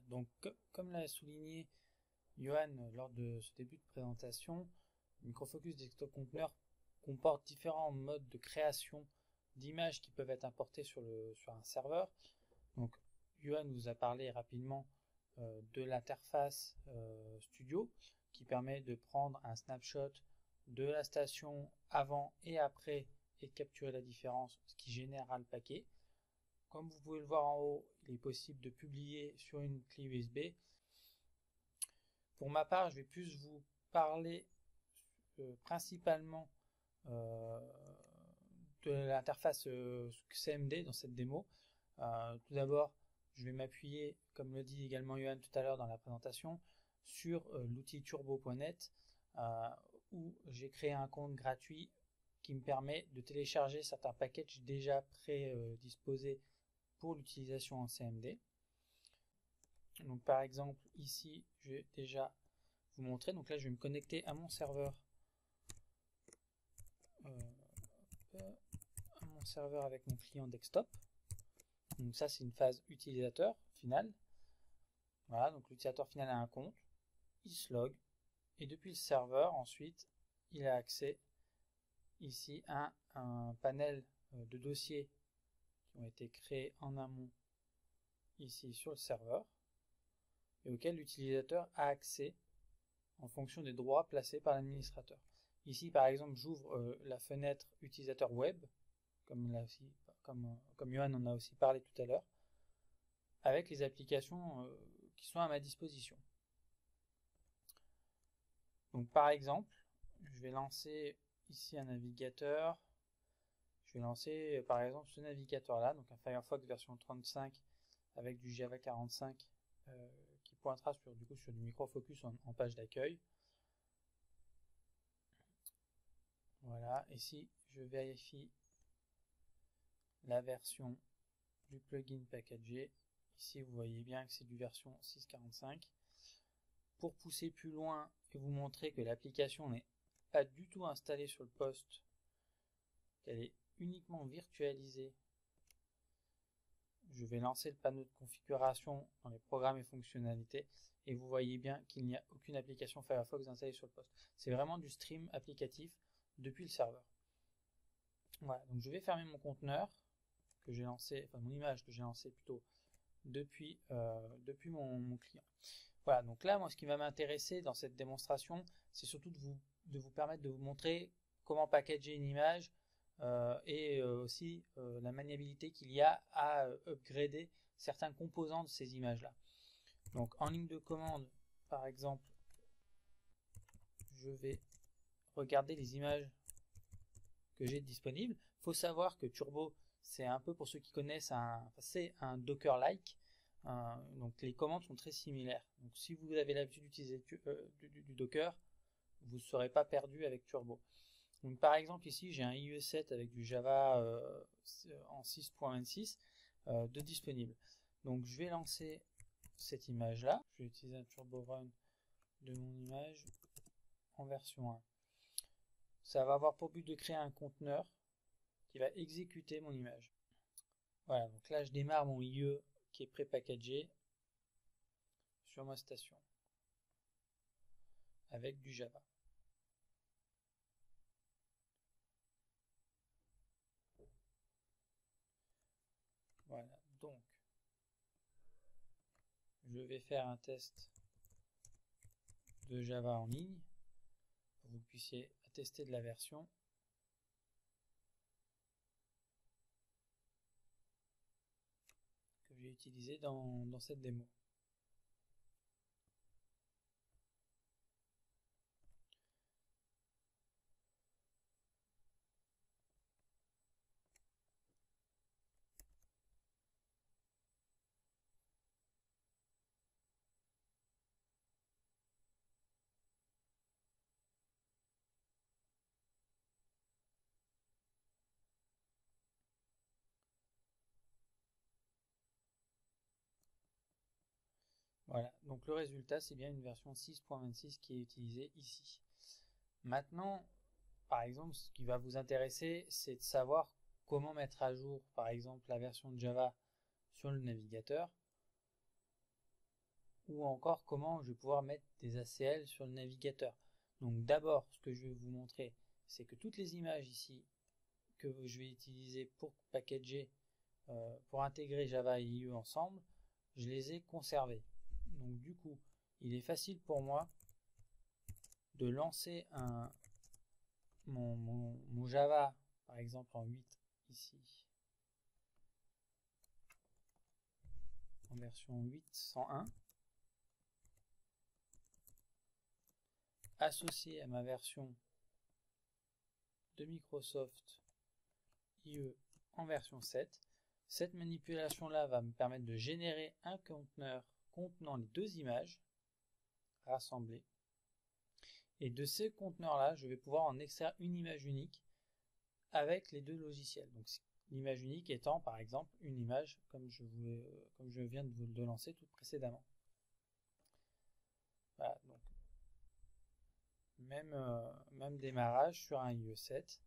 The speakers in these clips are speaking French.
Donc comme l'a souligné Johan lors de ce début de présentation, Microfocus Desktop Container comporte différents modes de création d'images qui peuvent être importées sur un serveur. Donc Johan vous a parlé rapidement de l'interface Studio qui permet de prendre un snapshot de la station avant et après et de capturer la différence, ce qui générera le paquet. Comme vous pouvez le voir en haut, il est possible de publier sur une clé USB. Pour ma part, je vais plus vous parler principalement de l'interface CMD dans cette démo. Tout d'abord, je vais m'appuyer, comme le dit également Johan tout à l'heure dans la présentation, sur l'outil turbo.net où j'ai créé un compte gratuit qui me permet de télécharger certains packages déjà prédisposés pour l'utilisation en CMD. Donc par exemple ici je vais déjà vous montrer. Donc là je vais me connecter à mon serveur avec mon client desktop. Donc ça c'est une phase utilisateur finale. Voilà, donc l'utilisateur final a un compte, il se log et depuis le serveur ensuite il a accès ici à un panel de dossiers qui ont été créés en amont ici sur le serveur et auquel l'utilisateur a accès en fonction des droits placés par l'administrateur. Ici par exemple j'ouvre la fenêtre utilisateur web comme Johan en a aussi parlé tout à l'heure avec les applications qui sont à ma disposition. Donc par exemple je vais lancer ici un navigateur. Je vais lancer par exemple ce navigateur là, donc un Firefox version 35 avec du Java 45 qui pointera sur du microfocus en page d'accueil. Voilà, et si je vérifie la version du plugin packagé, ici vous voyez bien que c'est du version 6.45. Pour pousser plus loin et vous montrer que l'application n'est pas du tout installée sur le poste, qu'elle est uniquement virtualisée, je vais lancer le panneau de configuration dans les programmes et fonctionnalités et vous voyez bien qu'il n'y a aucune application Firefox installée sur le poste. C'est vraiment du stream applicatif depuis le serveur. Voilà, donc je vais fermer mon conteneur que j'ai lancé, enfin mon image que j'ai lancée plutôt depuis mon client. Voilà, donc là, moi, ce qui va m'intéresser dans cette démonstration, c'est surtout de vous permettre de vous montrer comment packager une image et aussi la maniabilité qu'il y a à upgrader certains composants de ces images-là. Donc en ligne de commande, par exemple, je vais regarder les images que j'ai disponibles. Il faut savoir que Turbo, c'est un peu, pour ceux qui connaissent, c'est un Docker-like. Donc les commandes sont très similaires. Donc si vous avez l'habitude d'utiliser du Docker, vous ne serez pas perdu avec Turbo. Donc par exemple ici j'ai un IE7 avec du Java en 6.26 de disponible. Donc je vais lancer cette image là. Je vais utiliser un Turbo Run de mon image en version 1. Ça va avoir pour but de créer un conteneur qui va exécuter mon image. Voilà, donc là je démarre mon IE qui est pré-packagé sur ma station avec du Java. Voilà, donc je vais faire un test de Java en ligne pour que vous puissiez attester de la version. Que j'ai utilisée dans cette démo. Voilà, donc le résultat c'est bien une version 6.26 qui est utilisée ici. Maintenant, par exemple, ce qui va vous intéresser, c'est de savoir comment mettre à jour, par exemple, la version de Java sur le navigateur. Donc, ou encore comment je vais pouvoir mettre des ACL sur le navigateur. Donc d'abord, ce que je vais vous montrer, c'est que toutes les images ici que je vais utiliser pour packager, pour intégrer Java et IE ensemble, je les ai conservées. Donc du coup, il est facile pour moi de lancer mon Java, par exemple en 8 ici, en version 8.101, associé à ma version de Microsoft IE en version 7. Cette manipulation-là va me permettre de générer un conteneur contenant les deux images rassemblées. Et de ces conteneurs-là, je vais pouvoir en extraire une image unique avec les deux logiciels. Donc l'image unique étant par exemple une image comme je viens de vous le lancer tout précédemment. Voilà, donc même démarrage sur un IE7.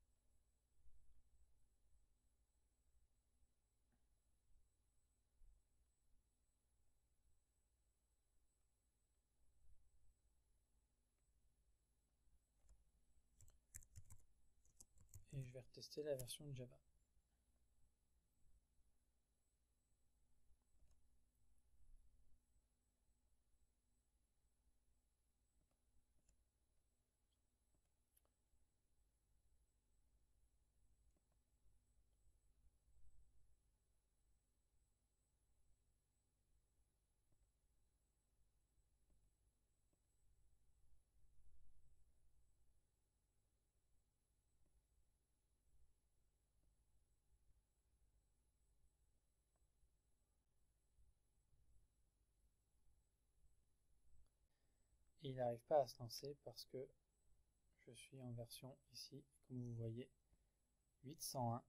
Et je vais retester la version de Java. Et il n'arrive pas à se lancer parce que je suis en version ici, comme vous voyez, 8.101.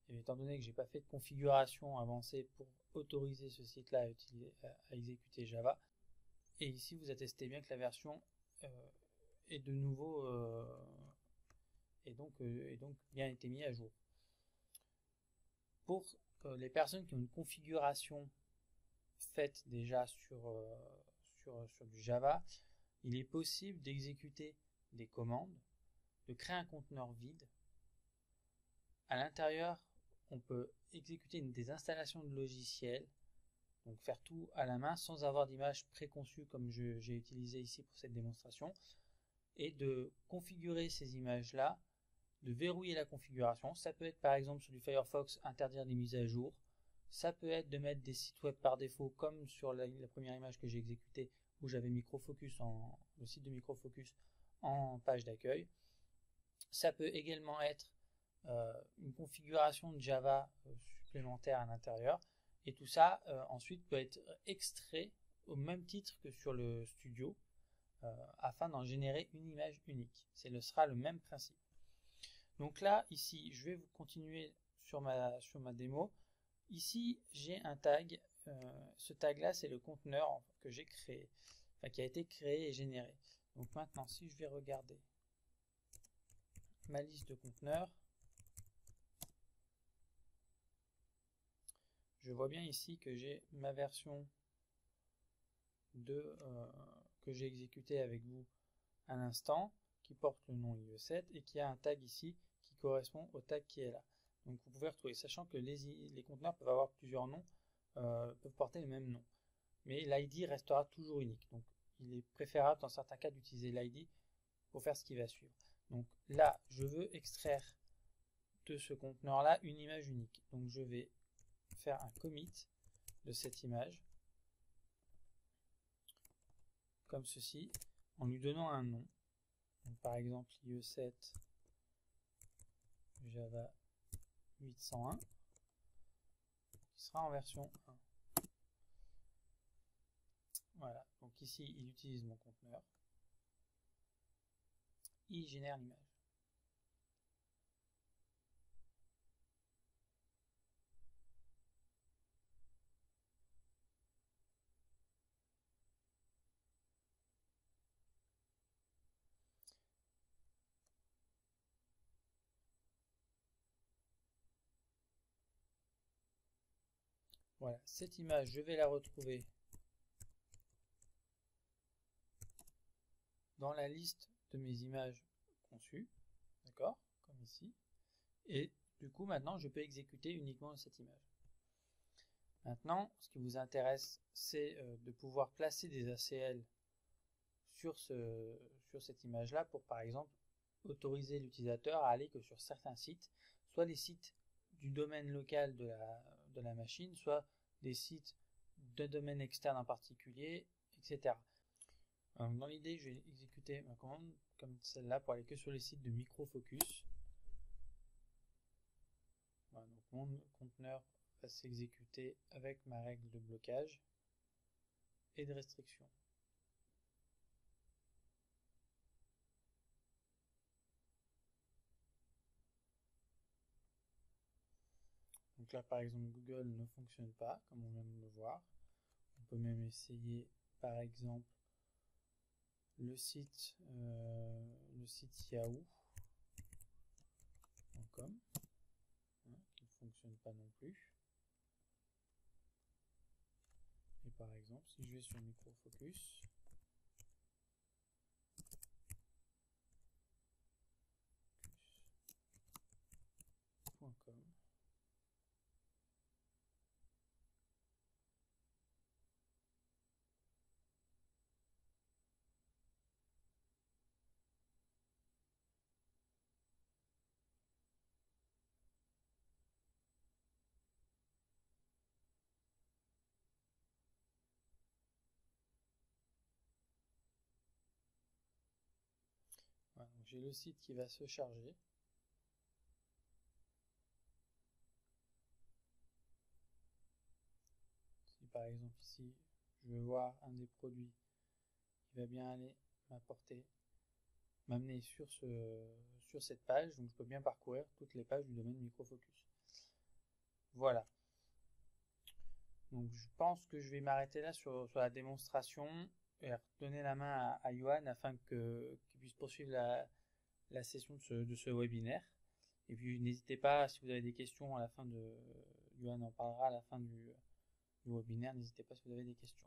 Et étant donné que j'ai pas fait de configuration avancée pour autoriser ce site-là à exécuter Java, et ici vous attestez bien que la version est de nouveau et donc bien été mis à jour. Pour les personnes qui ont une configuration faite déjà sur du Java, il est possible d'exécuter des commandes, de créer un conteneur vide. À l'intérieur, on peut exécuter des installations de logiciels, donc faire tout à la main sans avoir d'image préconçue comme j'ai utilisé ici pour cette démonstration, et de configurer ces images-là, de verrouiller la configuration. Ça peut être par exemple sur du Firefox interdire des mises à jour, ça peut être de mettre des sites web par défaut comme sur la première image que j'ai exécutée où j'avais Microfocus, le site de Microfocus en page d'accueil. Ça peut également être une configuration de Java supplémentaire à l'intérieur, et tout ça ensuite peut être extrait au même titre que sur le studio afin d'en générer une image unique. Ce sera le même principe. Donc là, ici, je vais vous continuer sur ma démo. Ici, j'ai un tag. Ce tag-là, c'est le conteneur que j'ai créé, enfin, qui a été créé et généré. Donc maintenant, si je vais regarder ma liste de conteneurs, je vois bien ici que j'ai ma version que j'ai exécutée avec vous à l'instant, qui porte le nom IE7 et qui a un tag ici qui correspond au tag qui est là. Donc vous pouvez retrouver, sachant que les conteneurs peuvent avoir plusieurs noms, peuvent porter le même nom. Mais l'ID restera toujours unique. Donc il est préférable dans certains cas d'utiliser l'ID pour faire ce qui va suivre. Donc là, je veux extraire de ce conteneur-là une image unique. Donc je vais faire un commit de cette image, comme ceci, en lui donnant un nom. Donc, par exemple, IE7 Java 8.101, qui sera en version 1. Voilà, donc ici, il utilise mon conteneur. Il génère l'image. Voilà, cette image, je vais la retrouver dans la liste de mes images conçues, d'accord, comme ici, et du coup maintenant je peux exécuter uniquement cette image. Maintenant, ce qui vous intéresse, c'est de pouvoir placer des ACL sur cette image-là pour, par exemple, autoriser l'utilisateur à aller que sur certains sites, soit les sites du domaine local de la machine, soit des sites de domaine externe en particulier, etc. Dans l'idée, je vais exécuter ma commande comme celle-là pour aller que sur les sites de microfocus. Voilà, donc mon conteneur va s'exécuter avec ma règle de blocage et de restriction. Donc là, par exemple, Google ne fonctionne pas, comme on vient de le voir. On peut même essayer, par exemple, le site yahoo.com, qui ne fonctionne pas non plus. Et par exemple, si je vais sur microfocus.com, voilà, j'ai le site qui va se charger. Si par exemple ici, je veux voir un des produits qui va bien aller m'amener sur cette page, donc je peux bien parcourir toutes les pages du domaine microfocus. Voilà. Donc je pense que je vais m'arrêter là sur la démonstration et redonner la main à Yoann afin qu'il puisse poursuivre la session de ce webinaire. Et puis n'hésitez pas, si vous avez des questions à la fin Yoann en parlera à la fin du webinaire, n'hésitez pas si vous avez des questions.